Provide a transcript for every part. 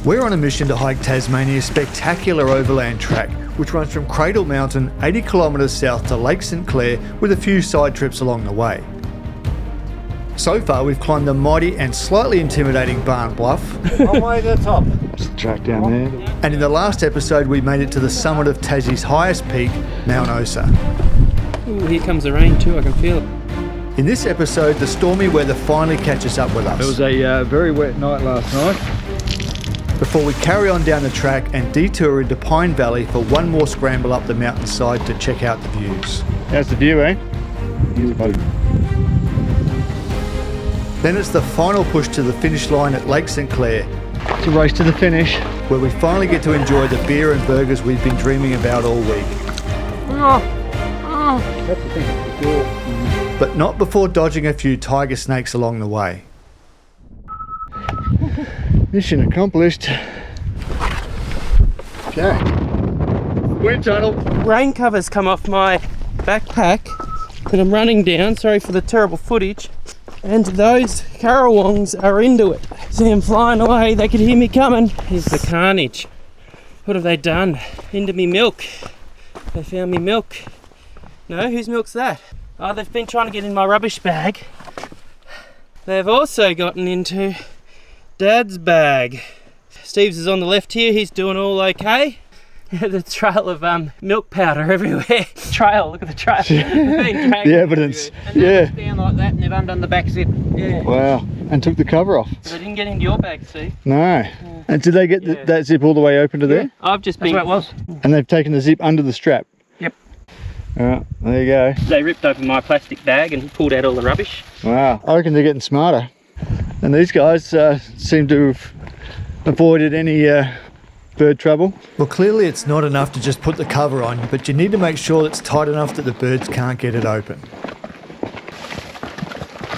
We're on a mission to hike Tasmania's spectacular Overland Track, which runs from Cradle Mountain 80 kilometres south to Lake St Clair with a few side trips along the way. So far we've climbed the mighty and slightly intimidating Barn Bluff. All the way to the top. It's the track down there. And in the last episode we made it to the summit of Tassie's highest peak, Mount Osa. Ooh, here comes the rain too, I can feel it. In this episode, the stormy weather finally catches up with us. It was a very wet night last night. Before we carry on down the track and detour into Pine Valley for one more scramble up the mountainside to check out the views. How's the view, eh? Then it's the final push to the finish line at Lake St Clair, It's a race to the finish. where we finally get to enjoy the beer and burgers we've been dreaming about all week. That's the thing. But not before dodging a few tiger snakes along the way. Mission accomplished. Okay. Wind tunnel. Rain covers come off my backpack and I'm running down, sorry for the terrible footage, and those currawongs are into it. See them flying away, they could hear me coming. Here's the carnage. What have they done? Into me milk. They found me milk. No, whose milk's that? Oh, they've been trying to get in my rubbish bag. They've also gotten into Dad's bag. Steve's is on the left here, he's doing all okay. The trail of milk powder everywhere. Trail, look at the trail. The evidence. Yeah. Down like that and they've undone the back zip. Yeah. Wow. And took the cover off. But I didn't get into your bag, Steve. No. Yeah. And did they get that zip all the way open to there? I've just been... That's where it was. And they've taken the zip under the strap? Yep. Alright, there you go. They ripped open my plastic bag and pulled out all the rubbish. Wow. I reckon they're getting smarter. And these guys seem to have avoided any bird trouble. Well, clearly it's not enough to just put the cover on, but you need to make sure it's tight enough that the birds can't get it open.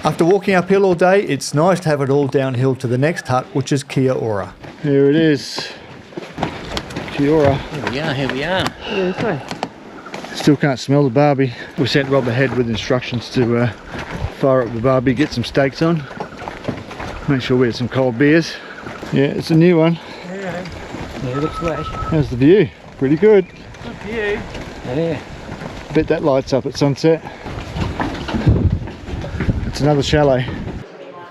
After walking uphill all day, it's nice to have it all downhill to the next hut, which is Kia Ora. Here it is. Kia ora. Here we are. Yeah, this way. Still can't smell the barbie. We sent Rob ahead with instructions to fire up the barbie, get some steaks on. Make sure we get some cold beers. Yeah, it's a new one. Yeah, it looks flash. How's the view? Pretty good. Good view. Yeah. Bet that lights up at sunset. It's another chalet.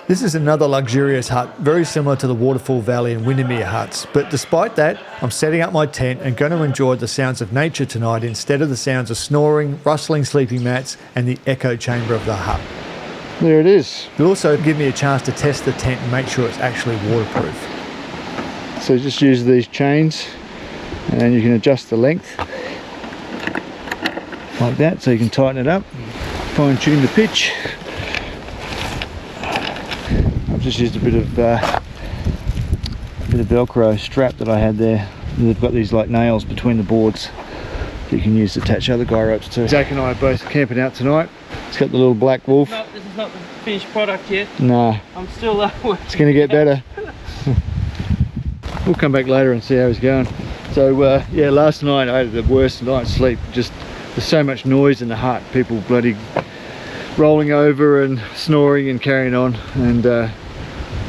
This is another luxurious hut, very similar to the Waterfall Valley and Windermere huts, but despite that, I'm setting up my tent and going to enjoy the sounds of nature tonight instead of the sounds of snoring, rustling sleeping mats and the echo chamber of the hut. There it is. It'll also give me a chance to test the tent and make sure it's actually waterproof. So just use these chains and you can adjust the length like that, so you can tighten it up, fine tune the pitch. I've just used a bit of Velcro strap that I had there. And they've got these like nails between the boards that you can use to attach other guy ropes to. Zach and I are both camping out tonight. It's got the little black wolf. No, this is not the finished product yet. Nah, I'm still working. it's going to get better. We'll come back later and see how he's going. So yeah, last night I had the worst night's sleep. Just there's so much noise in the hut, people bloody rolling over and snoring and carrying on, and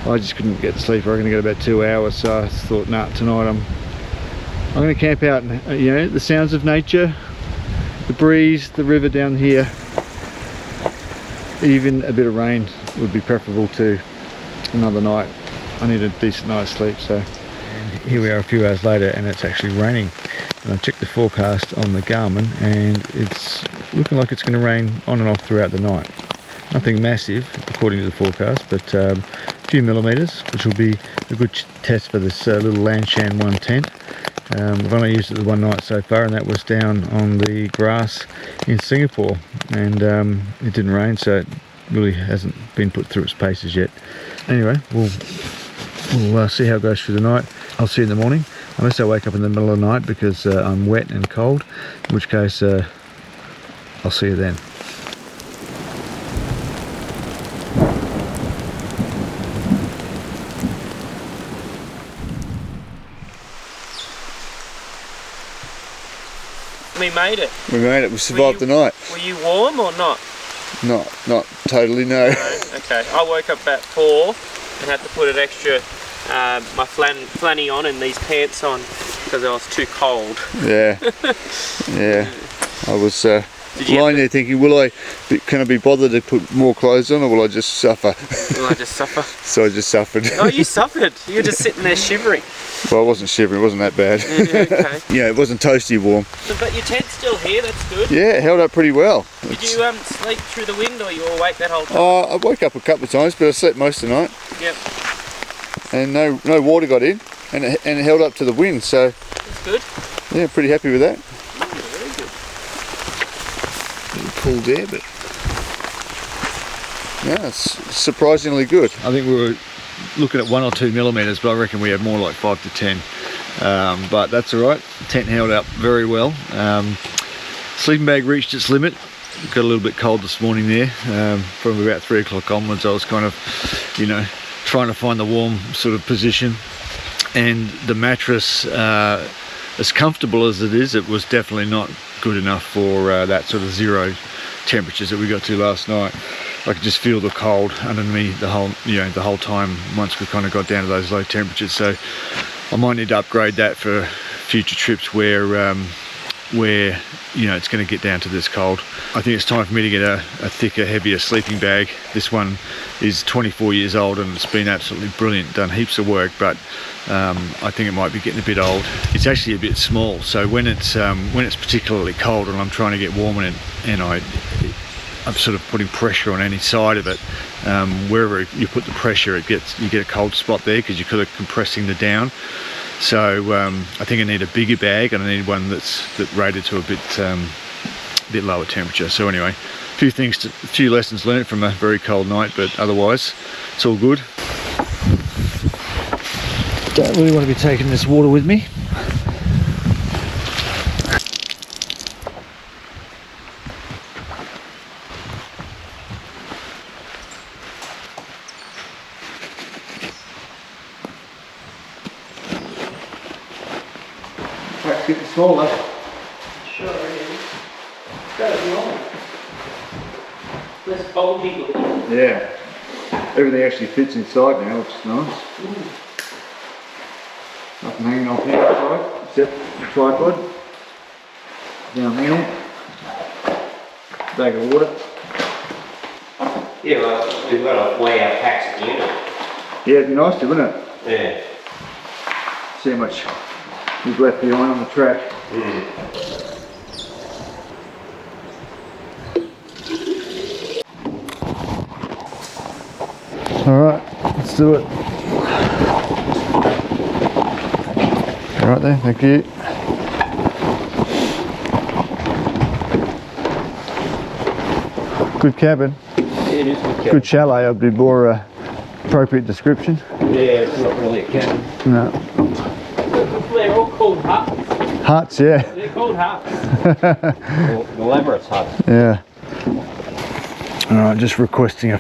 I just couldn't get to sleep. I reckon I got about 2 hours, so I thought, nah, tonight I'm going to camp out and you know, the sounds of nature, the breeze, the river down here. Even a bit of rain would be preferable to another night. I need a decent night's sleep, so. And here we are a few hours later and it's actually raining. And I checked the forecast on the Garmin and it's looking like it's going to rain on and off throughout the night. Nothing massive according to the forecast, but a few millimetres, which will be a good test for this little Lanshan 1 tent. I've only used it the one night so far, and that was down on the grass in Singapore, and it didn't rain, so it really hasn't been put through its paces yet. Anyway, we'll see how it goes through the night. I'll see you in the morning, unless I wake up in the middle of the night because I'm wet and cold, in which case I'll see you then. We made it. We made it. We survived the night. Were you warm or not? Not totally, no. No? Okay. I woke up at 4 and had to put an extra my flanny on and these pants on because I was too cold. Yeah, yeah. I was you lying there thinking, can I be bothered to put more clothes on, or will I just suffer? Will I just suffer? So I just suffered. Oh, you suffered. You were just sitting there shivering. Well, I wasn't shivering, it wasn't that bad. Yeah, okay. Yeah, it wasn't toasty warm. But your tent's still here, that's good. Yeah, it held up pretty well. Did you sleep through the wind, or you were awake that whole time? I woke up a couple of times, but I slept most of the night. Yep. And no water got in, and it held up to the wind, so... That's good. Yeah, pretty happy with that. Very good. Pulled there, but... Yeah, it's surprisingly good. I think we were looking at 1 or 2 millimeters, but I reckon we had more like 5 to 10. But that's alright. The tent held up very well. Sleeping bag reached its limit. Got a little bit cold this morning there. From about 3 o'clock onwards, I was kind of, trying to find the warm sort of position. And the mattress, as comfortable as it is, it was definitely not good enough for that sort of 0 temperatures that we got to last night. I could just feel the cold under me the whole time once we kind of got down to those low temperatures. So I might need to upgrade that for future trips where it's going to get down to this cold. I think it's time for me to get a thicker, heavier sleeping bag. This one is 24 years old and it's been absolutely brilliant, done heaps of work, but I think it might be getting a bit old. It's actually a bit small, so when it's particularly cold and I'm trying to get warm in it, and I'm sort of putting pressure on any side of it, wherever you put the pressure, you get a cold spot there because you're kind of compressing the down. So I think I need a bigger bag, and I need one that's rated to a bit lower temperature. So anyway, a few lessons learned from a very cold night, but otherwise it's all good. Don't really want to be taking this water with me. Perhaps getting smaller. Sure is. Gotta be on. Less bulky looking. Yeah. Everything actually fits inside now, which is nice. Nothing hanging off the outside except the tripod. Down there. Bag of water. Yeah, well, we've got to weigh our packs at the unit. Yeah, it'd be nice to, wouldn't it? Yeah. See how much we've left behind on the track. Alright, let's do it. Alright then, thank you. Good cabin. It is good cabin. Good chalet would be more appropriate description. Yeah, it's not really a cabin. No. They're all called huts. Huts, yeah. They're called huts. Elaborate huts. Yeah. Alright, just requesting a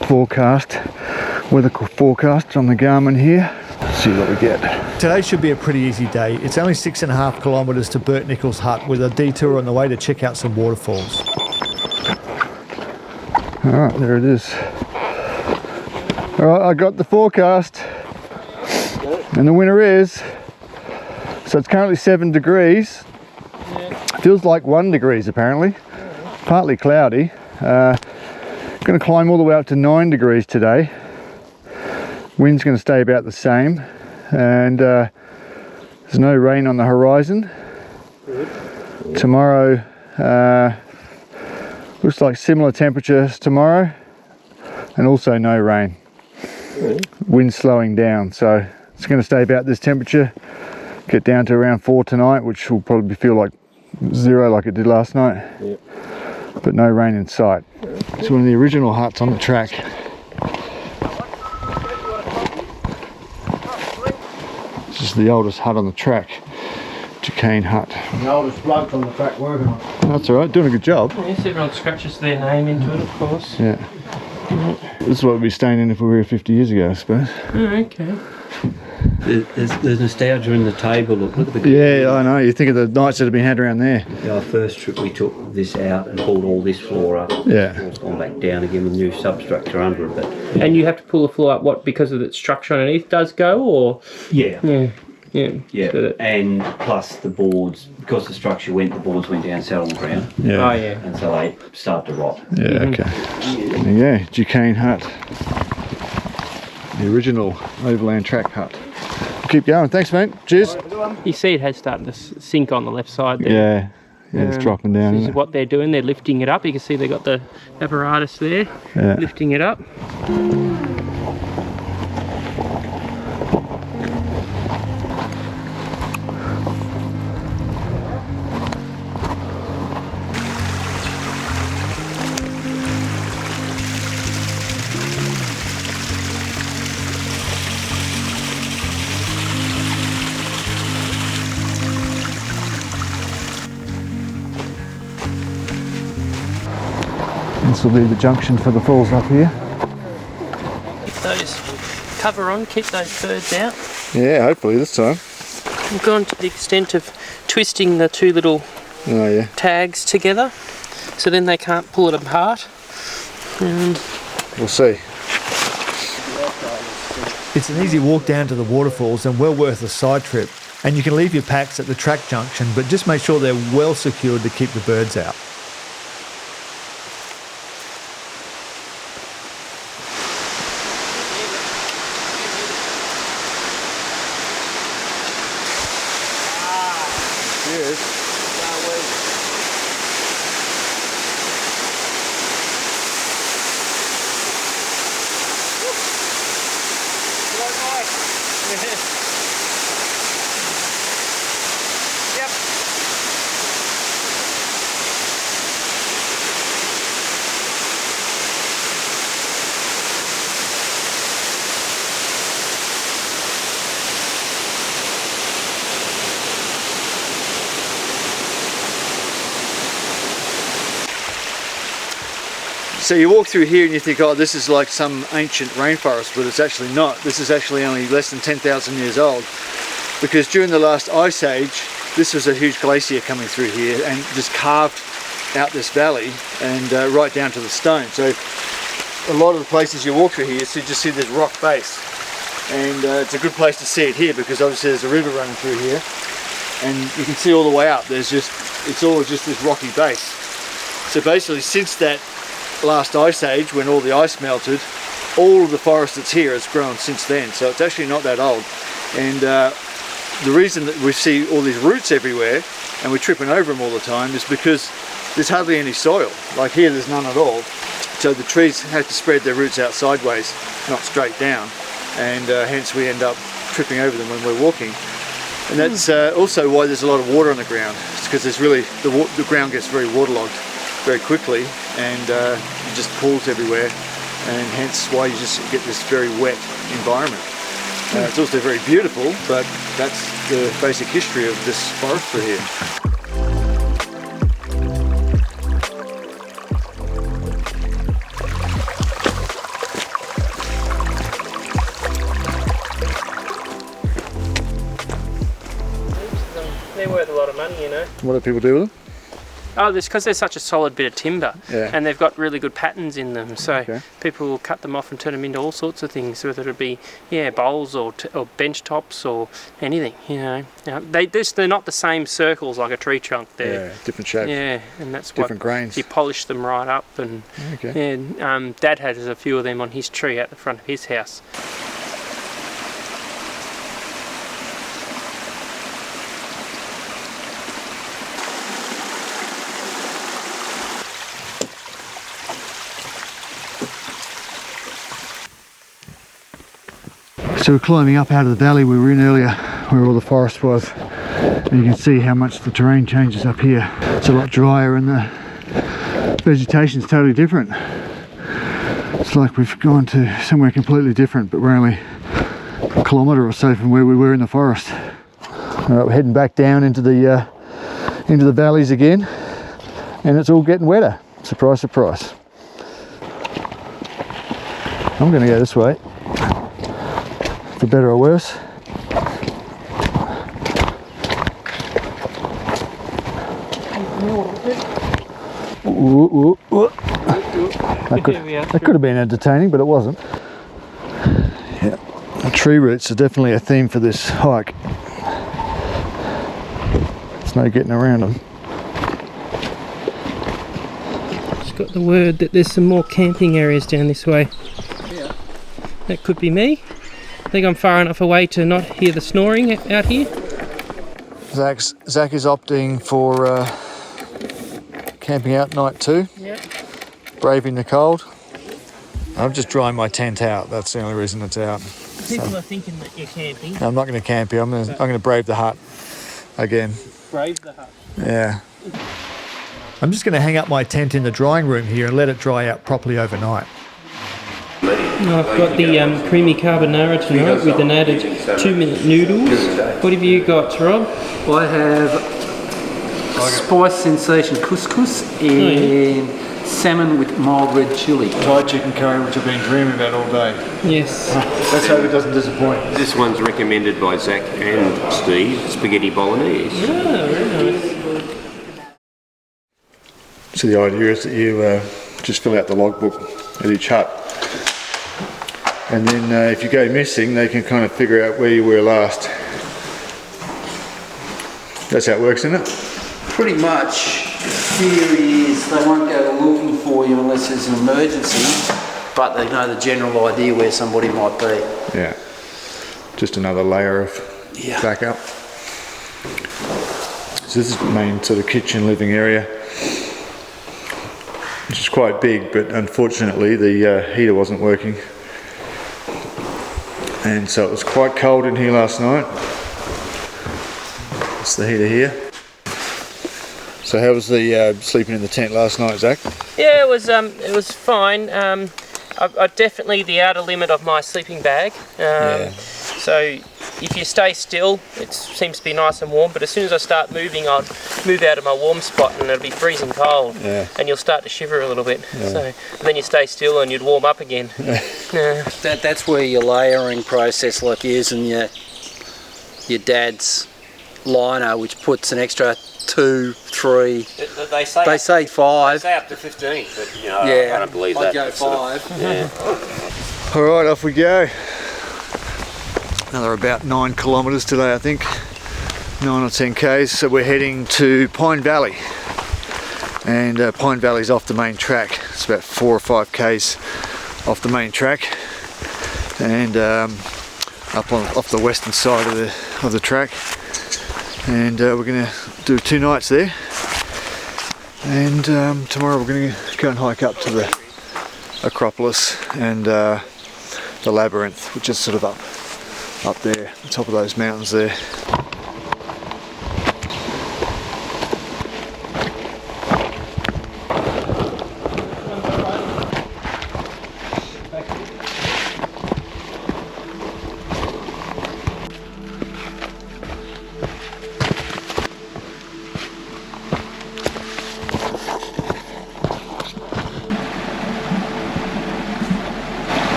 weather forecast on the Garmin here. Let's see what we get. Today should be a pretty easy day. It's only 6.5 kilometres to Bert Nichols' hut with a detour on the way to check out some waterfalls. Alright, there it is. Alright, I got the forecast. And the winner is... So it's currently 7 degrees. Feels like 1 degrees apparently. Partly cloudy. Going to climb all the way up to 9 degrees today. Wind's going to stay about the same. And there's no rain on the horizon. Tomorrow looks like similar temperatures tomorrow. And also no rain. Wind slowing down, so it's going to stay about this temperature. Get down to around 4 tonight, which will probably feel like 0 like it did last night. Yep. But no rain in sight. It's one of the original huts on the track. This is the oldest hut on the track. Chicane hut. The oldest bloke on the track working on it. That's alright, doing a good job. Yes, everyone scratches their name into it, of course. Yeah. This is what we'd be staying in if we were here 50 years ago, I suppose. Oh, okay. There's nostalgia in the table. Look at the Yeah, I know. You think of the nights that have been had around there. Our first trip we took this out and pulled all this floor up. Yeah. The floor's gone back down again with new substructure under it. But And you have to pull the floor up, what, because of its structure underneath does go, or? yeah. Yeah. And plus the boards, because the structure the boards went down, sat on the ground. Yeah. Oh, yeah. And so they start to rot. Yeah, okay. There you go, Duane hut. The original Overland Track hut. Keep going, thanks mate. Cheers. You see it has started to sink on the left side there. Yeah, it's dropping down. This Isn't is it? what they're doing, they're lifting it up. You can see they've got the apparatus there, Yeah. lifting it up. This will be the junction for the falls up here. Keep those cover on, keep those birds out. Yeah, hopefully this time. We've gone to the extent of twisting the two little Oh yeah. tags together, so then they can't pull it apart. And We'll see. It's an easy walk down to the waterfalls and well worth a side trip. And you can leave your packs at the track junction, but just make sure they're well secured to keep the birds out. So you walk through here and you think, oh, this is like some ancient rainforest, but it's actually not. This is actually only less than 10,000 years old, because during the last ice age, this was a huge glacier coming through here and just carved out this valley and right down to the stone. So a lot of the places you walk through here, you just see this rock base, and it's a good place to see it here because obviously there's a river running through here, and you can see all the way up. It's all just this rocky base. So basically, since that last ice age, when all the ice melted, all of the forest that's here has grown since then, so it's actually not that old. And the reason that we see all these roots everywhere and we're tripping over them all the time is because there's hardly any soil. Like here, there's none at all, so the trees have to spread their roots out sideways, not straight down, and hence we end up tripping over them when we're walking. And that's also why there's a lot of water on the ground. It's because there's really the ground gets very waterlogged very quickly, and it just pools everywhere, and hence why you just get this very wet environment. It's also very beautiful, but that's the basic history of this forest through here. they're worth a lot of money, you know. What do people do with them? Oh, it's because they're such a solid bit of timber, Yeah. and they've got really good patterns in them. So Okay. people will cut them off and turn them into all sorts of things, whether it be bowls or bench tops or anything. You know, they're not the same circles like a tree trunk. They're Different shapes. yeah, and that's Different what grains. you polish them right up. And Okay. Dad has a few of them on his tree out the front of his house. So we're climbing up out of the valley we were in earlier, where all the forest was, and you can see how much the terrain changes up here. It's a lot drier and the vegetation's totally different. It's like we've gone to somewhere completely different, but we're only a kilometre or so from where we were in the forest. We're heading back down into the valleys again, and it's all getting wetter. Surprise, surprise. I'm going to go this way. For better or worse. Ooh, ooh, ooh. That could have been entertaining, but it wasn't. Yeah, the tree roots are definitely a theme for this hike. There's no getting around them. Just got the word that there's some more camping areas down this way. Yeah. That could be me. I think I'm far enough away to not hear the snoring out here. Zak is opting for camping out night 2. Yep. Braving the cold. I'm just drying my tent out. That's the only reason it's out. People are thinking that you're camping. No, I'm not going to camp here. I'm going to brave the hut again. Brave the hut. Yeah. I'm just going to hang up my tent in the drying room here and let it dry out properly overnight. I've got the creamy carbonara tonight with an added 2-minute noodles. What have you got, Rob? I have spice sensation couscous and salmon with mild red chilli. Thai chicken curry, which I've been dreaming about all day. Yes. Let's hope it doesn't disappoint. This one's recommended by Zak and Steve, spaghetti bolognese. Oh, very nice. So the idea is that you just fill out the logbook at each hut, and then if you go missing, they can kind of figure out where you were last. That's how it works, isn't it? Pretty much. The theory is they won't go looking for you unless there's an emergency, but they know the general idea where somebody might be. Yeah. Just another layer of backup. So this is the main sort of kitchen living area, which is quite big, but unfortunately the heater wasn't working, and so it was quite cold in here last night. It's the heater here. So how was the sleeping in the tent last night, Zak? Yeah, it was fine. I definitely the outer limit of my sleeping bag. So if you stay still, it seems to be nice and warm. But as soon as I start moving, I'll move out of my warm spot, and it'll be freezing cold. Yeah. And you'll start to shiver a little bit. Yeah. So and then you stay still, and you'd warm up again. That's where your layering process, like using your dad's liner, which puts an extra 2, 3. They say 5. They say up to 15, but you know, I don't believe that. I'd go 5. Yeah. All right, off we go. Another about 9 kilometres today, I think. 9 or 10 k's. So we're heading to Pine Valley, and Pine Valley's off the main track. It's about 4 or 5 k's off the main track, and off the western side of the track. And we're going to do 2 nights there, and tomorrow we're going to go and hike up to the Acropolis and the Labyrinth, which is sort of up there, the top of those mountains there.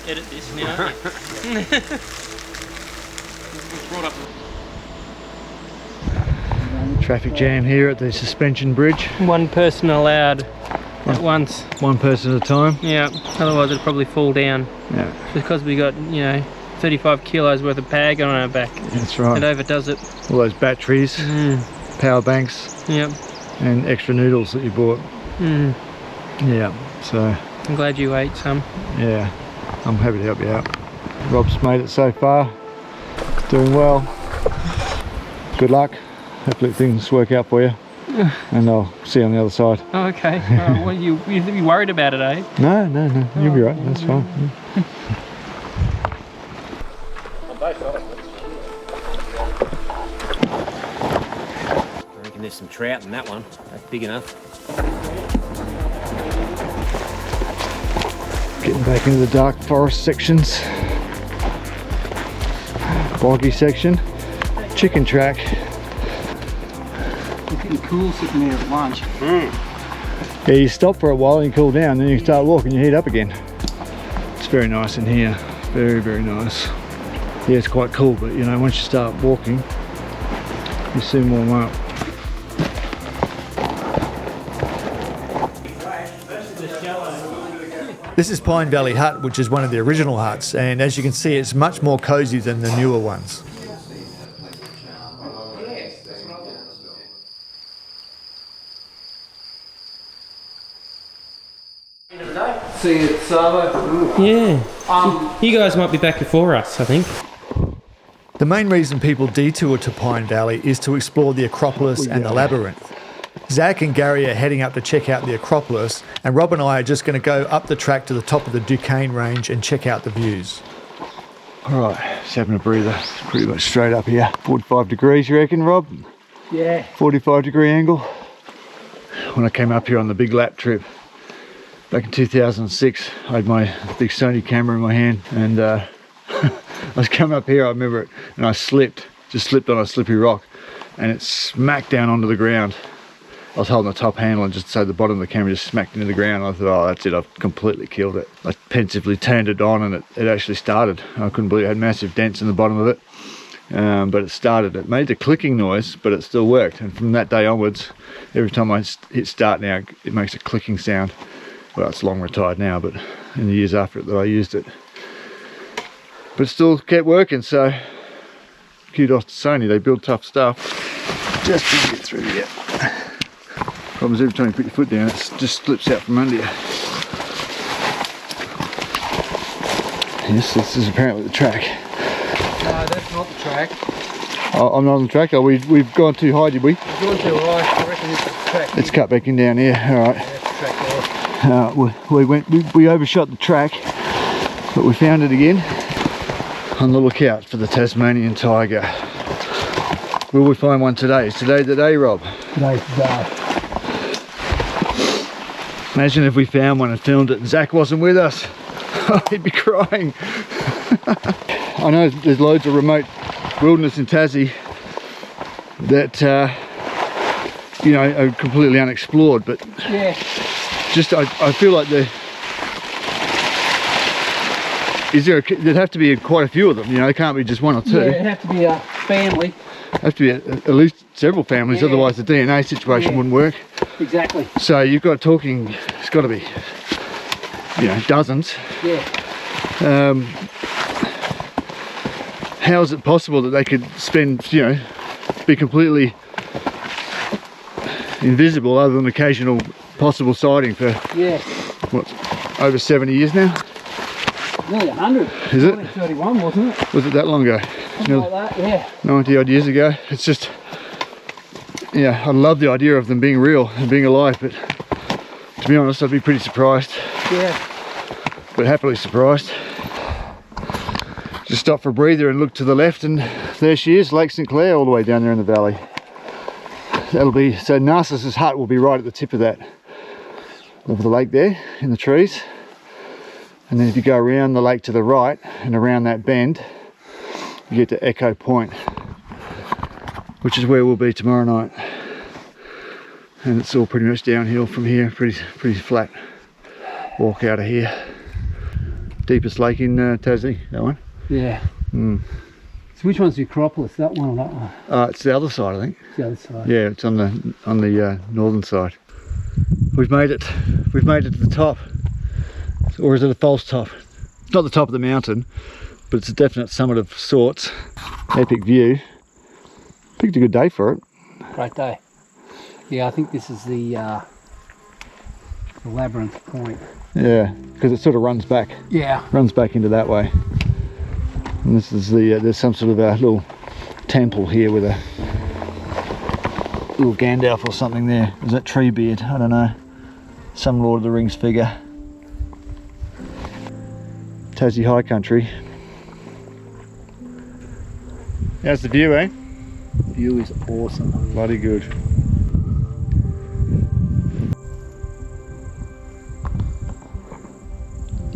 Edit this now. Traffic jam here at the suspension bridge. One person allowed at once. One person at a time. Yeah, otherwise it'd probably fall down. Yeah. Because we got, 35 kilos worth of bag on our back. That's right. It overdoes it. All those batteries, power banks, Yep. and extra noodles that you bought. Yeah, so I'm glad you ate some. yeah, I'm happy to help you out. Rob's made it so far, doing well. Good luck, hopefully things work out for you, and I'll see you on the other side. Oh, okay. What, you worried about it, eh? No, you'll be right, that's fine. I reckon there's some trout in that one. That's big enough. Getting back into the dark forest sections. Boggy section. Chicken track. getting cool sitting there at lunch. Yeah, you stop for a while and you cool down, then you start walking, you heat up again. It's very nice in here, very, very nice. Yeah, it's quite cool, but you know, once you start walking, you soon warm up. This is Pine Valley Hut, which is one of the original huts, and as you can see, it's much more cosy than the newer ones. See it, Sabo. Yeah. You guys might be back before us, I think. The main reason people detour to Pine Valley is to explore the Acropolis and the Labyrinth. Zak and Gary are heading up to check out the Acropolis, and Rob and I are just going to go up the track to the top of the Duane range and check out the views. Alright, just having a breather. It's pretty much straight up here. 45 degrees, you reckon, Rob? Yeah. 45 degree angle. When I came up here on the big lap trip back in 2006, I had my big Sony camera in my hand, and I was coming up here, I remember it, and I slipped on a slippery rock, and it smacked down onto the ground. I was holding the top handle, and just so the bottom of the camera just smacked into the ground. I thought, oh, that's it, I've completely killed it. I pensively turned it on, and it actually started. I couldn't believe it had massive dents in the bottom of it, but it started. It made a clicking noise, but it still worked, and from that day onwards, every time I hit start now, it makes a clicking sound. Well, it's long retired now, but in the years after it that I used it. But it still kept working, so kudos to Sony, they build tough stuff. Just to get through here. Problem is every time you put your foot down, it just slips out from under you. Yes, this is apparently the track. No, that's not the track. Oh, I'm not on the track. Oh, we've gone too high, did we? We've gone too high. I reckon this is the track. Let's cut back in down here. All right. That's the track there. We overshot the track, but we found it again. On the lookout for the Tasmanian tiger. Will we find one today? Is today the day, Rob? Today's the day. Imagine if we found one and filmed it and Zak wasn't with us. He'd be crying. I know there's loads of remote wilderness in Tassie that you know, are completely unexplored, but Yeah. just I feel like there'd have to be quite a few of them, you know, there can't be just one or two. Yeah, it'd have to be a family. Have to be at least several families, Yeah. otherwise the DNA situation Yeah. wouldn't work. Exactly. So you've got talking, it's got to be, you know, dozens. Yeah. How is it possible that they could spend, you know, be completely invisible other than occasional possible sighting for, Yeah. what, over 70 years now? Nearly 100. Is it? 1931, wasn't it? Was it that long ago? Something like that, yeah. 90 odd years ago. It's just, yeah, I love the idea of them being real and being alive, but to be honest, I'd be pretty surprised, Yeah. but happily surprised. Just stop for a breather and look to the left, and there she is, Lake St Clair, all the way down there in the valley. That'll be, so Narcissus hut will be right at the tip of that, of the lake there, in the trees. And then if you go around the lake to the right and around that bend, you get to Echo Point, which is where we'll be tomorrow night. And it's all pretty much downhill from here, pretty flat walk out of here. Deepest lake in Tassie, that one. Yeah. Mm. So which one's the Acropolis? That one or that one? It's the other side, I think. It's the other side. Yeah, it's on the northern side. We've made it to the top. Or is it a false top? It's not the top of the mountain, but it's a definite summit of sorts. Epic view. Picked a good day for it. Great day. Yeah, I think this is the Labyrinth Point. Yeah, because it sort of runs back into that way. And this is there's some sort of a little temple here with a little Gandalf or something there. Is that Treebeard? I don't know. Some Lord of the Rings figure. Tassie High Country. How's the view, eh? View is awesome. Bloody good.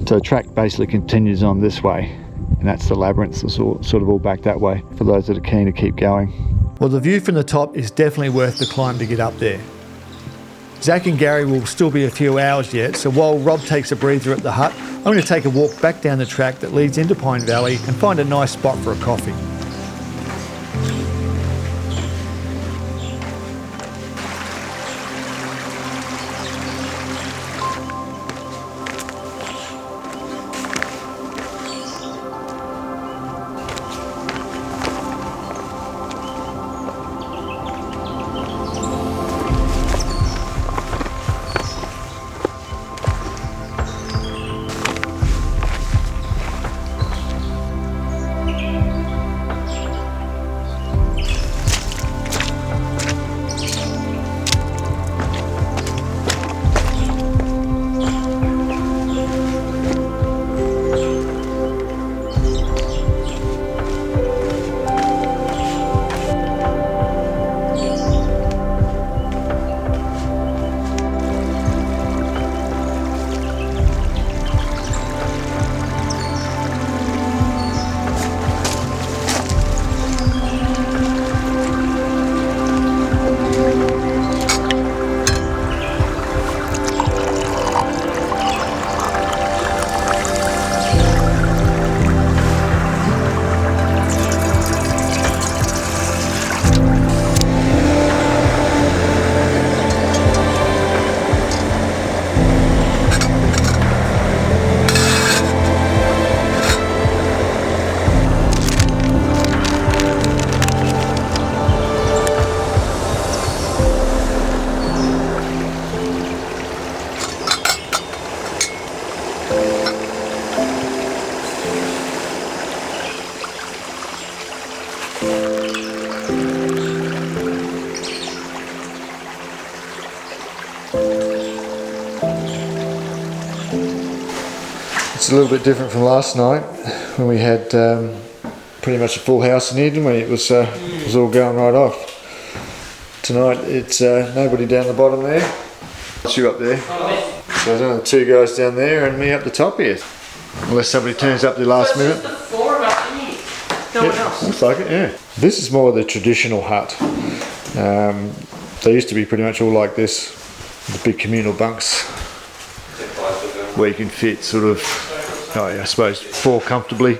So the track basically continues on this way, and that's the labyrinth, so sort of all back that way for those that are keen to keep going. Well, the view from the top is definitely worth the climb to get up there. Zak and Gary will still be a few hours yet, so while Rob takes a breather at the hut, I'm going to take a walk back down the track that leads into Pine Valley and find a nice spot for a coffee. It's a little bit different from last night when we had pretty much a full house in here, didn't we? It was all going right off. Tonight it's nobody down the bottom there. It's you up there. So there's only 2 guys down there and me up the top here. Unless somebody turns up the last minute. It's just the 4 of us in here. No one else. Looks like it, yeah. This is more the traditional hut. They used to be pretty much all like this, the big communal bunks where you can fit sort of, I suppose 4 comfortably,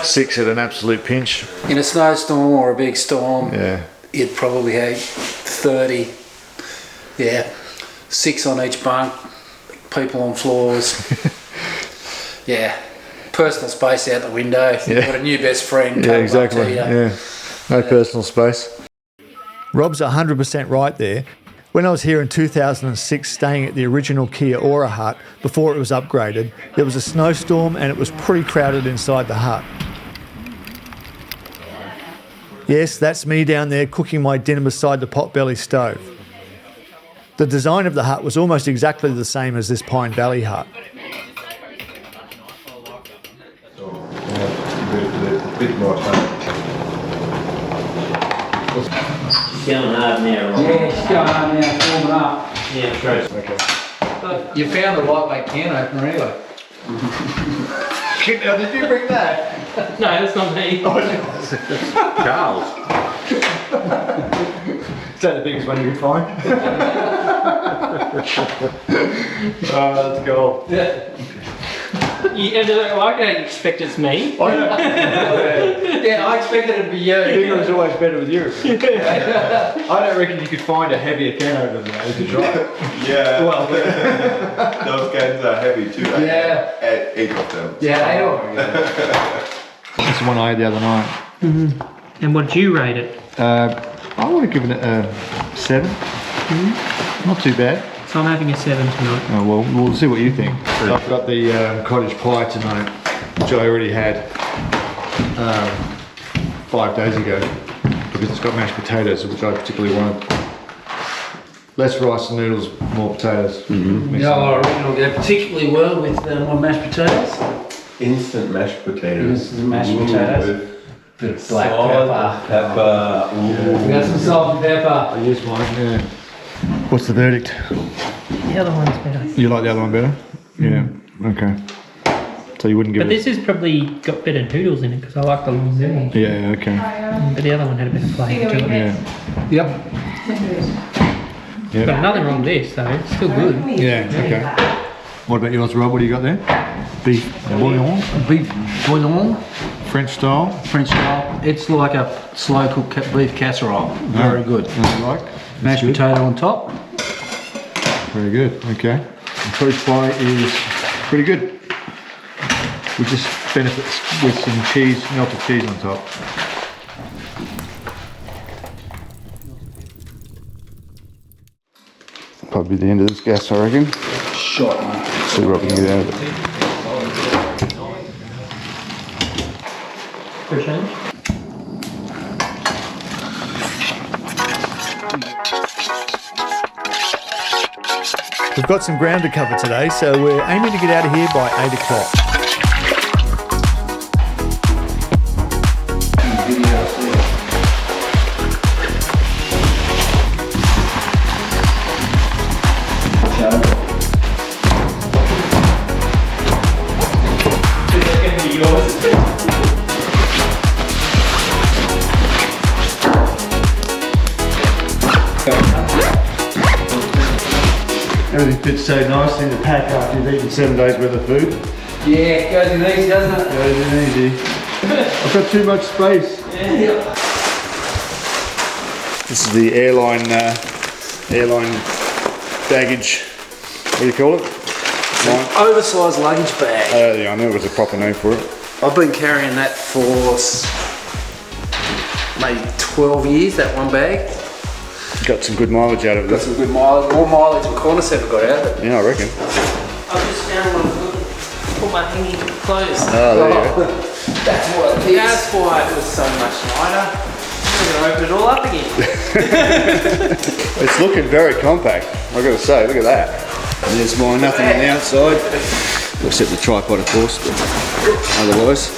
6 at an absolute pinch. In a snowstorm or a big storm, Yeah. you'd probably have 30, 6 on each bunk, people on floors. Yeah, personal space out the window. You've got a new best friend. Yeah, exactly. Yeah, no personal space. Rob's 100% right there. When I was here in 2006 staying at the original Kia Ora hut before it was upgraded, there was a snowstorm and it was pretty crowded inside the hut. Yes, that's me down there cooking my dinner beside the potbelly stove. The design of the hut was almost exactly the same as this Pine Valley hut. She's going hard now, right? Yeah, she's going home now, warming up. Yeah, true. But you found the lightweight can opener anyway. Now, did you bring that? No, that's not me. Charles. Is that the biggest one you could find? Oh, that's gold. You ended up like that, you expect it's me? Yeah, I expected it to be you. Bigger is always better with you. I don't reckon you could find a heavier can opener than that if you try. Yeah, Well, those cans are heavy too. Yeah. 8 of them. Yeah, 8 of them. That's the one I had the other night. Mm-hmm. And what did you rate it? I would have given it a 7. Not too bad. So I'm having a 7 tonight. Oh, well, we'll see what you think. I've got the cottage pie tonight, which I already had 5 days ago, because it's got mashed potatoes, which I particularly wanted. Less rice and noodles, more potatoes. Yeah, I reckon it'll go particularly well with my mashed potatoes. Instant mashed potatoes. Instant mashed potatoes. Bit of black pepper. Pepper. We got some salt and pepper. I used mine, yeah. What's the verdict? The other one's better. You like the other one better? Yeah, okay. So you wouldn't give But it... this has probably got better noodles in it because I like the long zoom. Yeah, okay. But the other one had a bit of flavour to it. Yeah. Yep. Got nothing wrong with this though, it's still good. Yeah, okay. What about yours, Rob? What do you got there? Beef bouillon, Beef bouillon, French style. French style. It's like a slow cooked beef casserole. Very good. And you like? Mashed potato on top. Very good, okay. And fruit pie is pretty good. We just benefits with some cheese, melted cheese on top. Probably the end of this gas, I reckon. Shot, man. See what we can get out of it. For a change. We've got some ground to cover today, so we're aiming to get out of here by 8 o'clock. Everything fits so nicely in the pack after you've eaten 7 days worth of food. Yeah, it goes in easy, doesn't it? Goes in easy. I've got too much space. Yeah. This is the airline baggage. What do you call it? Oversized luggage bag. Yeah, I knew it was a proper name for it. I've been carrying that for maybe 12 years, that one bag. Got some good mileage out of Got it. some good mileage, more mileage than Qantas ever got out of it. Yeah, I reckon. I just found one for my hanging clothes. Oh, there you go. That's what it is. That's why it was so much lighter. I'm going to open it all up again. It's looking very compact, I've got to say, look at that. And there's mine, nothing on the outside, except the tripod of course, but otherwise.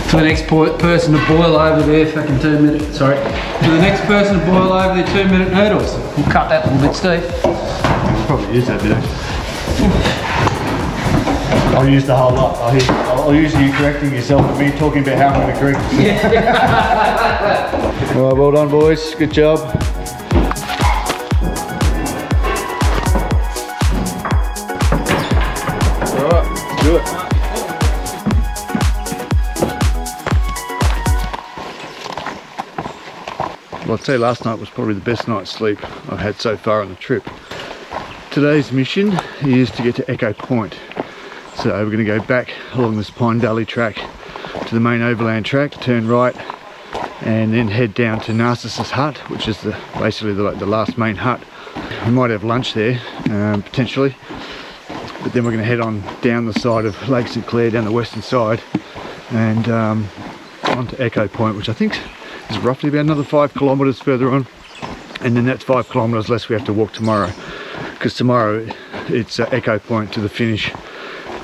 For the next person to boil over their fucking 2 minute, sorry. For the next person to boil over their 2 minute noodles. We'll cut that a little bit, Steve. Probably use that bit. I'll use the whole lot. I'll use you correcting yourself and me talking about how I'm going to correct yourself. Alright, well done boys, good job. Alright, let's do it. Well, I'd say last night was probably the best night's sleep I've had so far on the trip. Today's mission is to get to Echo Point. So we're going to go back along this Pine Valley track to the main Overland Track, turn right, and then head down to Narcissus Hut, which is basically the last main hut. We might have lunch there, potentially, but then we're going to head on down the side of Lake St Clair, down the western side, and on to Echo Point, which I think is roughly about another 5 kilometres further on, and then that's 5 kilometres less we have to walk tomorrow, because tomorrow it's Echo Point to the finish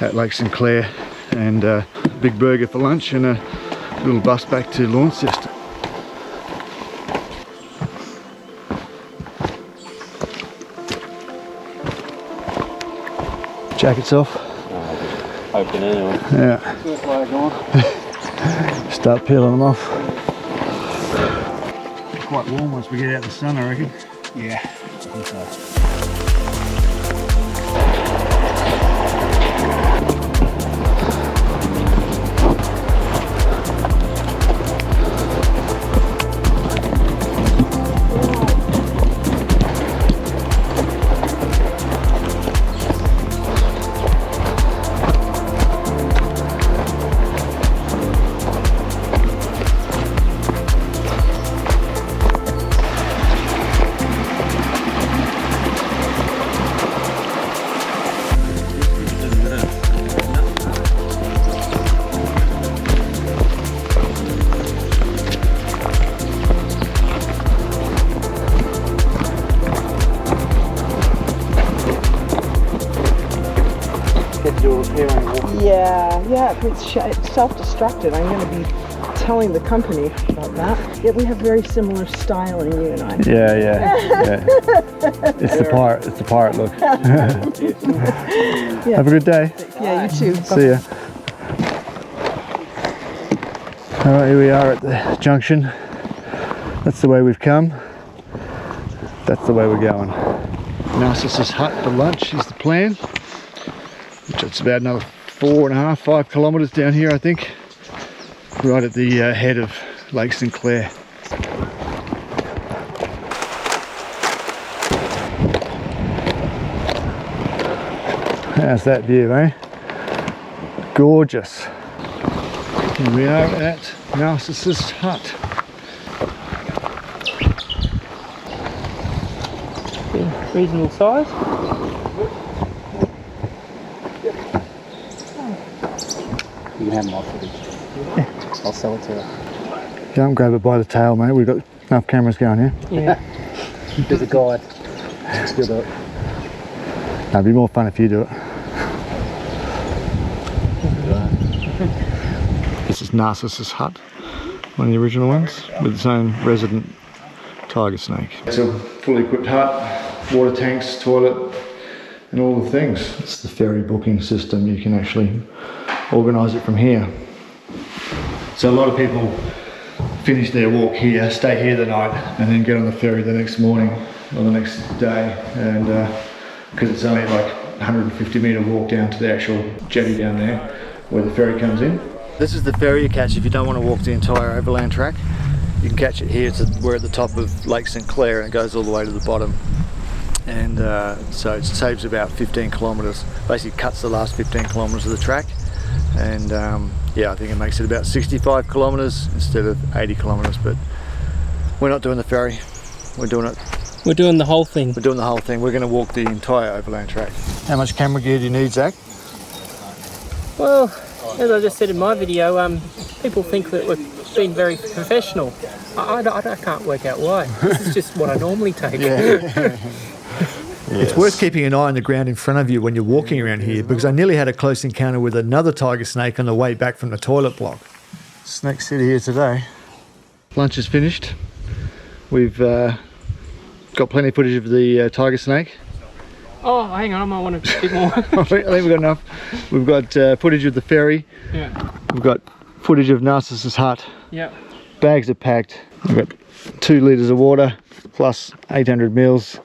at Lake St Clair, and a big burger for lunch and a little bus back to Launceston. Jackets off. Hoping anyway. Yeah. Start peeling them off. Quite warm once we get out in the sun, I reckon. Yeah. Yeah, it's self-destructive. I'm going to be telling the company about that. Yet we have very similar styling, you and I. Yeah. It's the pirate look. Yeah. Have a good day. Yeah, you too. See ya. Alright, here we are at the junction. That's the way we've come. That's the way we're going. Narcissus Hut for lunch is the plan. Which it's about another 4.5, 5 kilometres down here, I think. Right at the head of Lake St Clair. How's that view, eh? Gorgeous. Here we are at Narcissus Hut. Reasonable size. You can have my footage. I'll sell it to you. Don't grab it by the tail, mate. We've got enough cameras going here. Yeah. There's a guide. You'll do it. No, it'd be more fun if you do it. This is Narcissus Hut, one of the original ones, with its own resident tiger snake. It's a fully equipped hut, water tanks, toilet, and all the things. It's the ferry booking system. You can actually organise it from here. So a lot of people finish their walk here, stay here the night, and then get on the ferry the next morning or the next day, and because it's only like 150 metre walk down to the actual jetty down there where the ferry comes in. This is the ferry you catch if you don't want to walk the entire Overland Track. You can catch it here. We're at the top of Lake St Clair and it goes all the way to the bottom. And so it saves about 15 kilometres, basically cuts the last 15 kilometres of the track. And yeah, I think it makes it about 65 kilometres instead of 80 kilometres, but we're not doing the ferry. We're doing it. We're doing the whole thing. We're doing the whole thing. We're going to walk the entire Overland Track. How much camera gear do you need, Zak? Well, as I just said in my video, people think that we've been very professional. I can't work out why. This is just what I normally take. Yeah. It's worth keeping an eye on the ground in front of you when you're walking around here, because I nearly had a close encounter with another tiger snake on the way back from the toilet block. Snake City here today. Lunch is finished. We've got plenty of footage of the tiger snake. Oh, hang on, I might want a bit more. I think we've got enough. We've got footage of the ferry. Yeah. We've got footage of Narcissus Hut. Yeah. Bags are packed. We've got 2 litres of water plus 800 mils.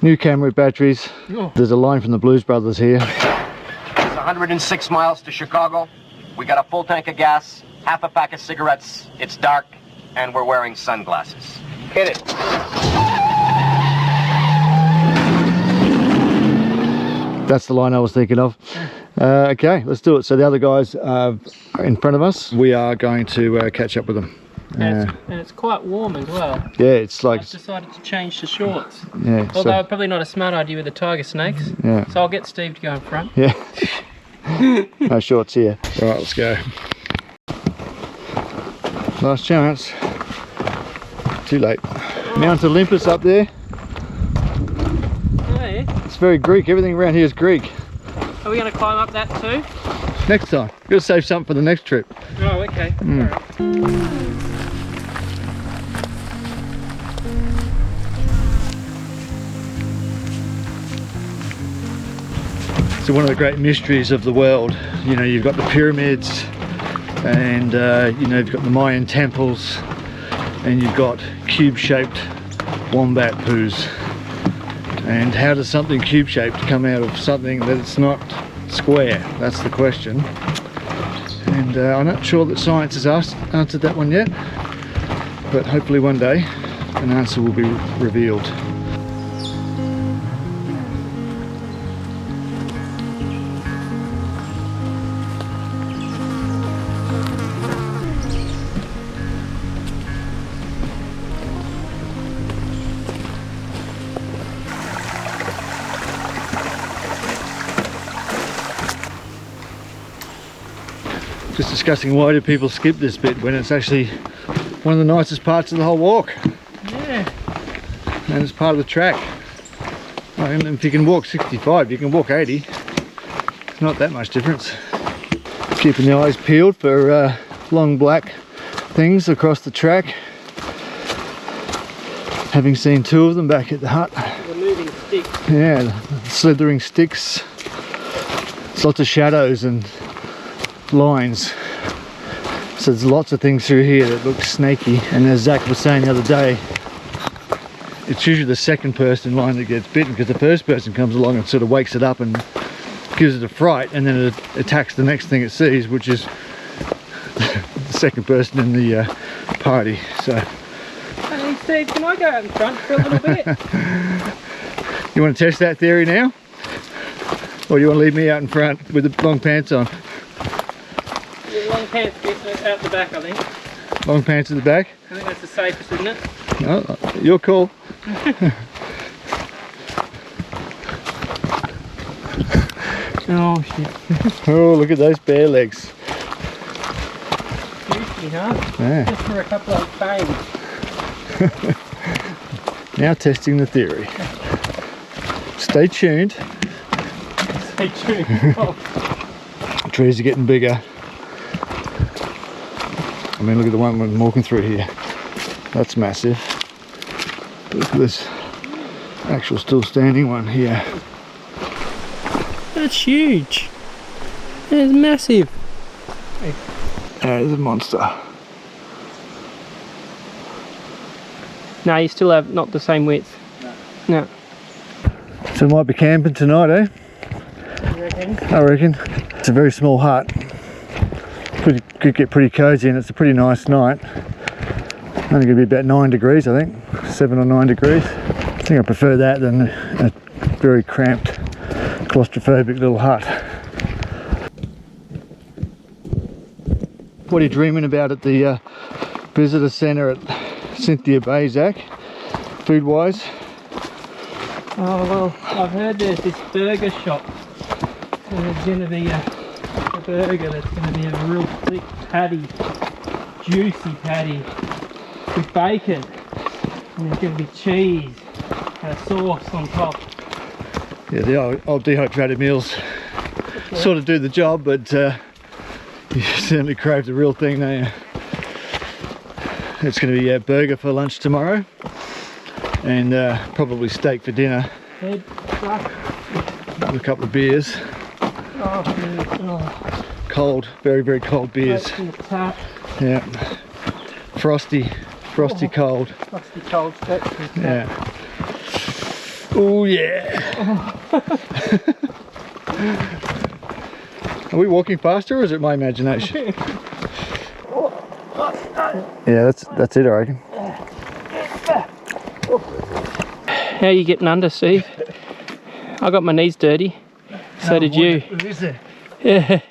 New camera batteries. Oh. There's a line from the Blues Brothers here. It's 106 miles to Chicago. We got a full tank of gas, half a pack of cigarettes. It's dark, and we're wearing sunglasses. Hit it. That's the line I was thinking of. Okay, let's do it. So the other guys are in front of us. We are going to catch up with them. And it's quite warm as well. Yeah, it's like... I've decided to change to shorts. Yeah. Although probably not a smart idea with the tiger snakes. Yeah. So I'll get Steve to go in front. Yeah. No shorts here. All right, let's go. Last chance. Too late. Mount Olympus up there. Oh, yeah. It's very Greek. Everything around here is Greek. Are we going to climb up that too? Next time. Got to save something for the next trip. Oh, okay. All right. So one of the great mysteries of the world, you know, you've got the pyramids, and you know, you've got the Mayan temples, and you've got cube-shaped wombat poos. And how does something cube-shaped come out of something that's not square? That's the question. And I'm not sure that science has answered that one yet, but hopefully one day an answer will be revealed. Just discussing why do people skip this bit when it's actually one of the nicest parts of the whole walk. Yeah. And it's part of the track. And if you can walk 65, you can walk 80. It's not that much difference. Keeping the eyes peeled for long black things across the track. Having seen 2 of them back at the hut. The moving sticks. Yeah, slithering sticks. There's lots of shadows and lines. So there's lots of things through here that look snaky. And as Zak was saying the other day, it's usually the second person in line that gets bitten, because the first person comes along and sort of wakes it up and gives it a fright, and then it attacks the next thing it sees, which is the second person in the party. So. Hey Steve, can I go out in front for a little bit? You want to test that theory now? Or do you want to leave me out in front with the long pants on? The long pants bit out the back, I think. Long pants at the back? I think that's the safest, isn't it? Oh, your call. Oh shit. Oh, look at those bare legs. Juicy, huh? Yeah. Just for a couple of bangs. Now testing the theory. Stay tuned. Stay tuned. The trees are getting bigger. I mean, look at the one I'm walking through here. That's massive. Look at this actual still standing one here. That's huge. It's massive. That is a monster. No, you still have not the same width. No. So might be camping tonight, eh? You reckon? I reckon. It's a very small hut. Could get pretty cozy, and it's a pretty nice night. Only going to be about 9 degrees, I think. 7 or 9 degrees. I think I prefer that than a very cramped, claustrophobic little hut. What are you dreaming about at the visitor centre at Cynthia Bay, Zak? Food-wise? Oh well, I've heard there's this burger shop, and there's going to be a burger that's going to be a real thick patty, juicy patty with bacon, and there's going to be cheese and a sauce on top. Yeah, the old dehydrated meals sort of do the job, but you certainly crave the real thing, don't you? It's going to be a burger for lunch tomorrow, and probably steak for dinner. Head, truck. And a couple of beers. Oh, yes. Oh. Cold, very, very cold beers. Straight from the tap. Yeah. Frosty cold. Frosty cold, straight from the tap. Yeah. Oh yeah. Are we walking faster, or is it my imagination? Yeah, that's it, I reckon. How are you getting under, Steve? I got my knees dirty. So did you. Is there? Yeah.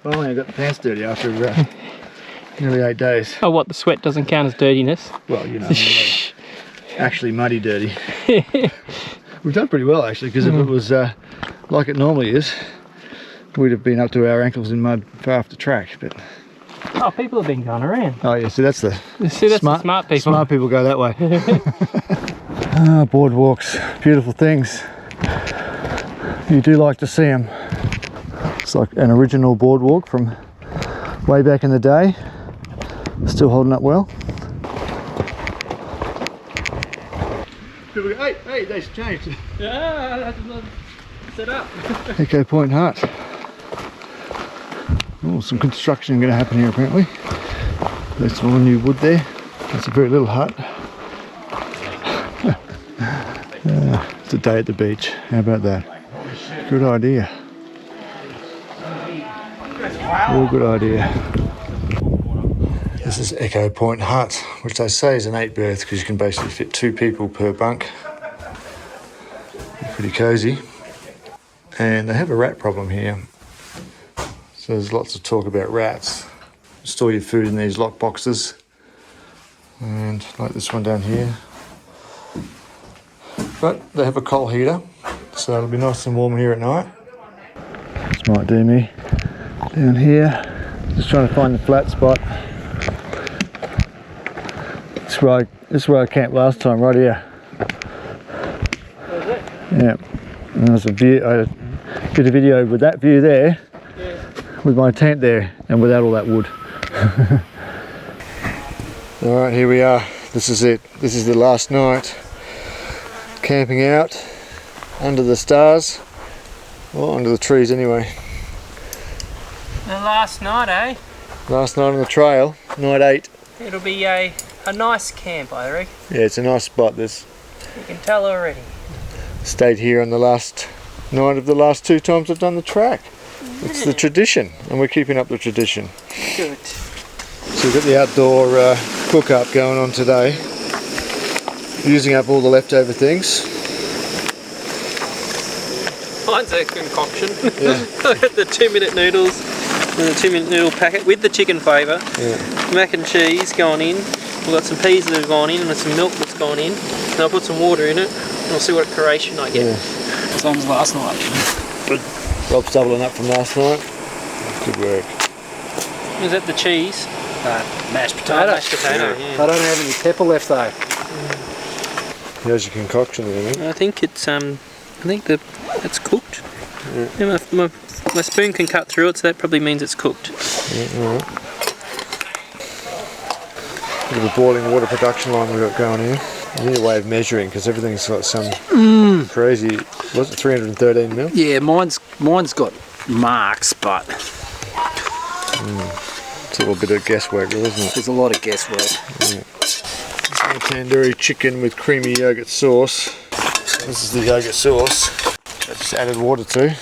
Finally, I got the pants dirty after nearly 8 days. Oh, what? The sweat doesn't count as dirtiness? Well, you know, actually muddy dirty. We've done pretty well, actually, because if it was like it normally is, we'd have been up to our ankles in mud for half the track. But oh, people have been going around. oh yeah, see that's the smart people. Smart people go that way. Boardwalks, beautiful things. You do like to see them. It's like an original boardwalk from way back in the day. Still holding up well. People go, hey, they've changed. Yeah, that's not set up. Echo Point Hut. Oh, some construction going to happen here apparently. There's some new wood there. That's a very little hut. It's a day at the beach. How about that? Good idea. Real good idea. This is Echo Point Hut, which they say is an 8-berth because you can basically fit 2 people per bunk. Pretty cosy. And they have a rat problem here. So there's lots of talk about rats. Store your food in these lock boxes. And like this one down here. But they have a coal heater, so it'll be nice and warm here at night. This might do me. Down here, just trying to find the flat spot. This is where I camped last time, right here. Was it? Yeah. And there's a view. I did a video with that view there. Yeah. with my tent there and without all that wood. Alright, here we are. This is it. This is the last night. Camping out under the stars. Well, under the trees anyway. The last night, eh? Last night on the trail, night 8. It'll be a nice camp, I reckon. Yeah, it's a nice spot. This. You can tell already. Stayed here on the last night of the last 2 times I've done the track. It's the tradition, and we're keeping up the tradition. Good. So we've got the outdoor cook-up going on today. Using up all the leftover things. Mine's a concoction. Yeah. I got the 2-minute noodles and the 2-minute noodle packet with the chicken flavour. Yeah. Mac and cheese going in. We've got some peas that have gone in and some milk that's gone in. And I'll put some water in it and we'll see what creation I get. Yeah. Same as last night. Rob's doubling up from last night. Good work. Is that the cheese? Mashed potato. Mashed potato, yeah. I don't have any pepper left though. Here's your concoction there, I think it's it's cooked. Yeah, my spoon can cut through it, so that probably means it's cooked. Yeah, alright. Bit of a boiling water production line we've got going here. I need a way of measuring because everything's got some crazy. Was it 313 mil? Yeah, mine's got marks, but It's a little bit of guesswork, isn't it? there's a lot of guesswork. Yeah. Tandoori chicken with creamy yogurt sauce. This is the yogurt sauce. I just added water to.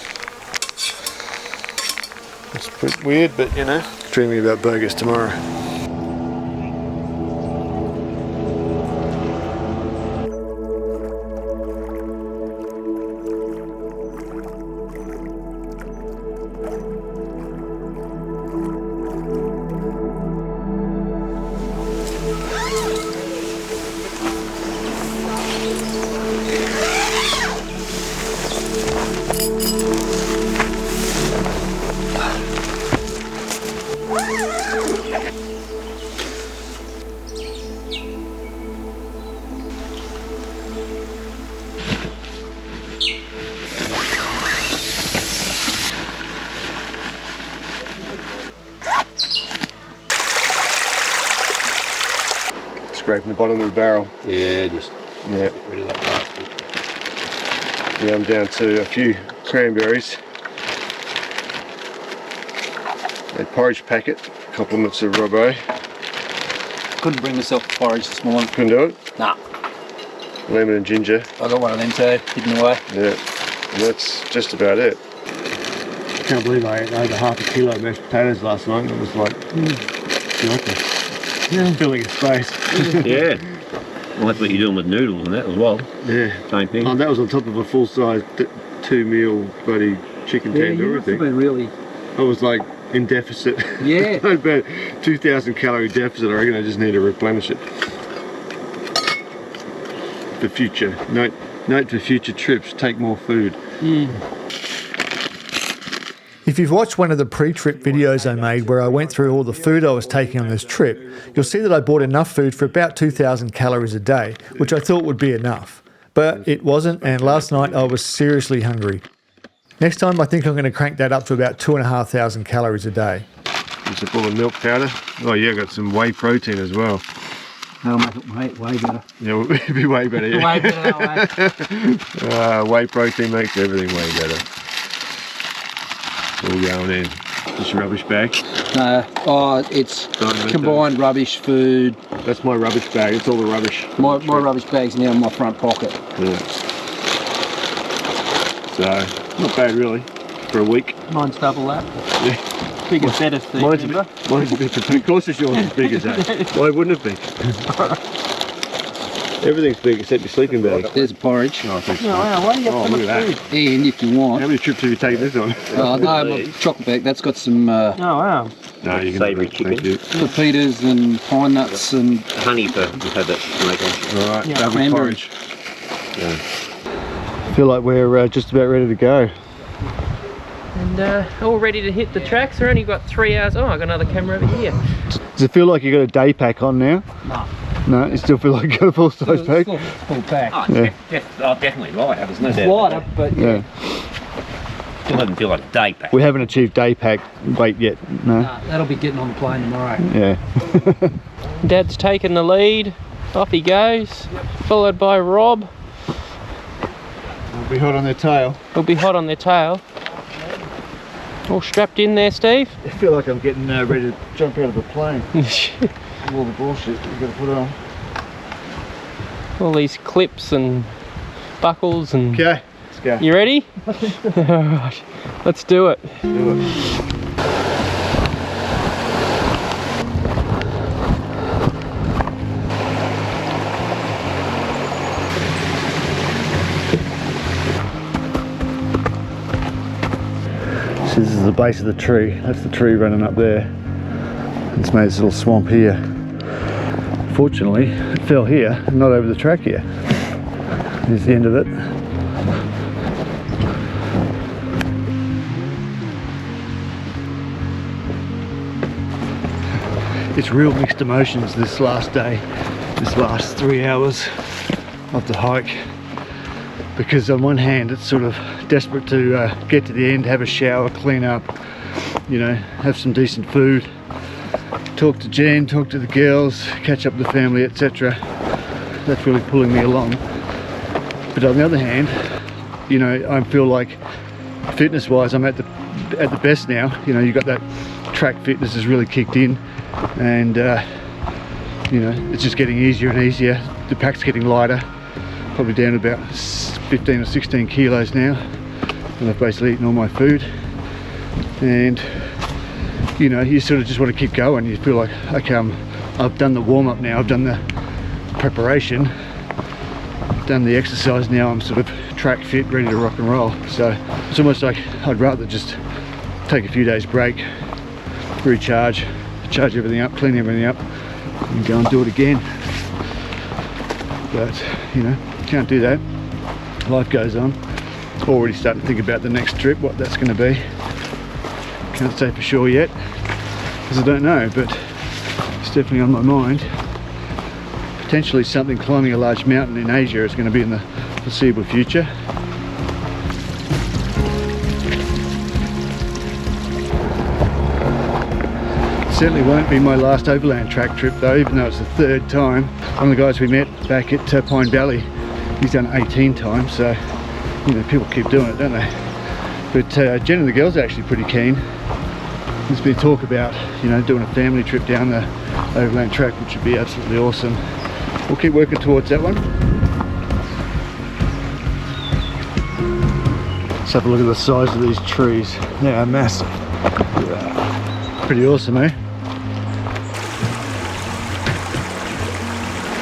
It's a bit weird, but you know. Dreaming about burgers tomorrow. Scraping the bottom of the barrel. Yeah, just Yeah. get rid of that bastard. Yeah, I'm down to a few cranberries. A porridge packet, compliments of Robbo. Couldn't bring myself to porridge this morning. Couldn't do it? Nah, Lemon and ginger. I got one of them too, hidden away. Yeah. And that's just about it. I can't believe I ate over half a kilo of mashed potatoes last night. It was like, filling a space. Yeah. Well, that's what you're doing with noodles and that as well. Yeah. Same thing. Oh, that was on top of a full-size 2-meal bloody chicken tandoori thing. been really. I was like in deficit. Yeah. About 2,000 calorie deficit. I reckon I just need to replenish it. For future. Note for future trips, take more food. If you've watched one of the pre-trip videos I made where I went through all the food I was taking on this trip, you'll see that I bought enough food for about 2,000 calories a day, which I thought would be enough. But it wasn't, and last night I was seriously hungry. Next time I think I'm going to crank that up to about 2,500 calories a day. Just a full of milk powder. Oh yeah, got some whey protein as well. That'll make it way better. Yeah, it'd be way better. Yeah. Way better that way. Whey protein makes everything way better. It's all going in. Just your rubbish bag. No, it's combined rubbish, food. That's my rubbish bag. It's all the rubbish. My rubbish bag's now in my front pocket. Yeah. So, not bad really, for a week. Mine's double that. Yeah. Bigger, better thing. Mine's a bit, of course it's yours as big as that. Why wouldn't it be? Everything's big except your sleeping bag. There's a porridge. Oh, thanks. Why do you have Look at that. And if you want. How many trips have you taken this on? No, my chocolate bag, that's got some Oh wow. No, you can Savoury chicken. pepitas and pine nuts and Honey for we've had that to make one. Alright, Yeah, double cranberry. porridge. Yeah. I feel like we're just about ready to go. And all ready to hit the tracks. We've only got 3 hours. Oh, I got another camera over here. Does it feel like you got a day pack on now? No. No, you still feel like you got a full-size pack? Full pack. Oh, Yeah. definitely lighter, there's no doubt. Lighter, but Yeah. Still haven't feel like a day pack. We haven't achieved day pack weight yet, no? That'll be getting on the plane tomorrow. Yeah. Dad's taking the lead. Off he goes, followed by Rob. It'll be hot on their tail. It'll be hot on their tail. All strapped in there, Steve. I feel like I'm getting ready to jump out of a plane. All the bullshit that you've got to put on. All these clips and buckles and... Okay, let's go. You ready? Alright, let's do it. Do it. So this is the base of the tree. That's the tree running up there. It's made this little swamp here. Fortunately, it fell here and not over the track here. Here's the end of it. It's real mixed emotions this last day, this last 3 hours of the hike. Because on one hand it's sort of desperate to get to the end, have a shower, clean up, you know, have some decent food, talk to Jen, talk to the girls, catch up with the family, etc. That's really pulling me along. But on the other hand, you know, I feel like fitness wise I'm at the best now. You know, you got that track fitness has really kicked in, and you know, it's just getting easier and easier. The pack's getting lighter, probably down to about 15 or 16 kilos now, and I've basically eaten all my food. And you know, you sort of just want to keep going. You feel like, okay, I've done the warm-up now, I've done the preparation, done the exercise, now I'm sort of track fit, ready to rock and roll. So it's almost like I'd rather just take a few days break, recharge, charge everything up, clean everything up, and go and do it again. But you know, can't do that. Life goes on. Already starting to think about the next trip, what that's going to be. Can't say for sure yet, because I don't know, but it's definitely on my mind. Potentially something climbing a large mountain in Asia is going to be in the foreseeable future. Certainly won't be my last Overland Track trip though, even though it's the 3rd time. One of the guys we met back at Pine Valley, he's done it 18 times, so you know, people keep doing it, don't they? But Jen and the girls are actually pretty keen. There's been talk about, you know, doing a family trip down the Overland Track, which would be absolutely awesome. We'll keep working towards that one. Let's have a look at the size of these trees. They are massive. Pretty awesome, eh?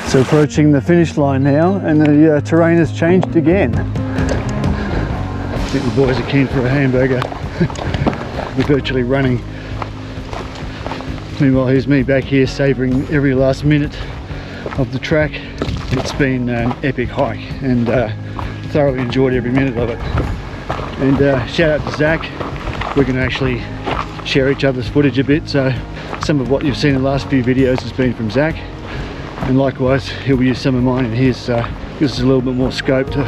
So approaching the finish line now, and the terrain has changed again. I think the boys are keen for a hamburger. We're virtually running. Meanwhile, here's me back here savouring every last minute of the track. It's been an epic hike, and thoroughly enjoyed every minute of it. And shout out to Zak. We're going to actually share each other's footage a bit, so some of what you've seen in the last few videos has been from Zak, and likewise he'll use some of mine in his. Gives us a little bit more scope to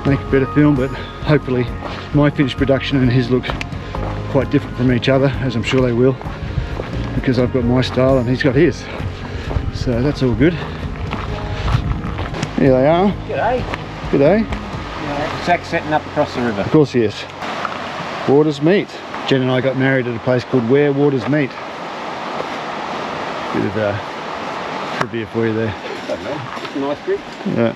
make a better film, but hopefully my finished production and his look quite different from each other, as I'm sure they will, because I've got my style and he's got his, so that's all good. Here they are. G'day. G'day. Zach setting up across the river. Of course he is. Waters meet. Jen and I got married at a place called Where Waters Meet. Bit of trivia for you there. It's a nice trip. Yeah.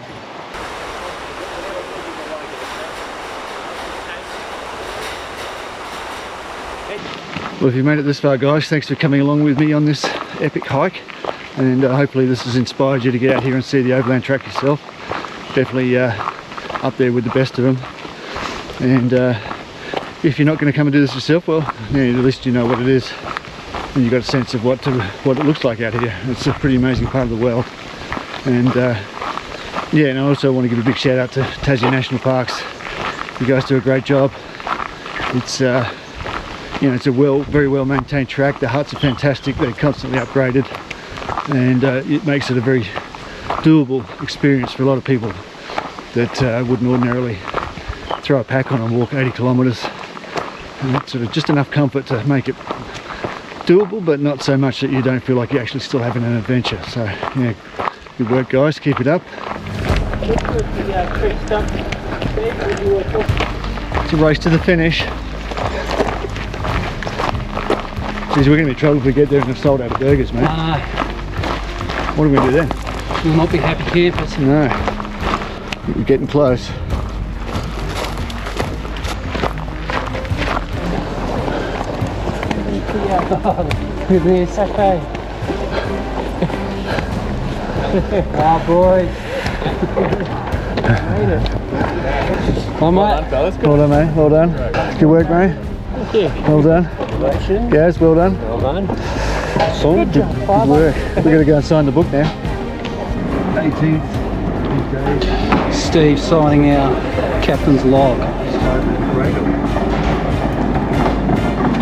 Well, if you've made it this far, guys, thanks for coming along with me on this epic hike, and hopefully this has inspired you to get out here and see the Overland Track yourself. Definitely up there with the best of them. And if you're not going to come and do this yourself, well, yeah, at least you know what it is, and you've got a sense of what it looks like out here. It's a pretty amazing part of the world. And yeah, and I also want to give a big shout out to Tasmania National Parks. You guys do a great job. It's you know, it's a very well maintained track. The huts are fantastic, they're constantly upgraded, and it makes it a very doable experience for a lot of people that wouldn't ordinarily throw a pack on and walk 80 kilometres. And that's sort of just enough comfort to make it doable, but not so much that you don't feel like you're actually still having an adventure. So yeah, good work guys, keep it up. It's a race to the finish. Geez, we're going to be in trouble if we get there and have sold out of burgers, mate. What are we going to do then? We'll not be happy campers. No. We're getting close. Look at this, okay. Oh boy. Well, mate. Well done, mate. Well done. Good work, mate. Thank you. Well done. Yes, well done. Well done. Good work. We're going to go and sign the book now. 18th. Steve signing our captain's log.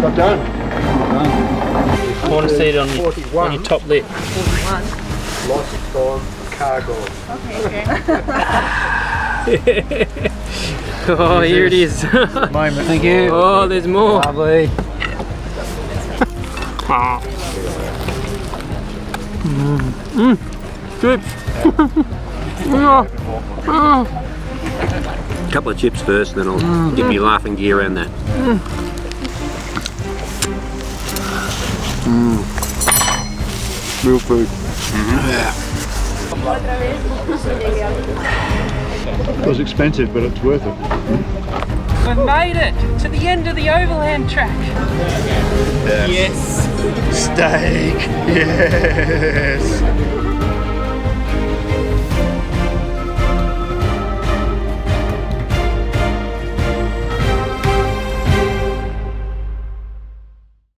Got done. I want to see it on your top lip. Lost on cargo. Oh, here it is. Moment. Thank you. Oh, there's more. Lovely. Good. Couple of chips first, then I'll give you laughing gear around that. Real food. It was expensive, but it's worth it. We've made it to the end of the Overland Track. Yes. Steak. Yes.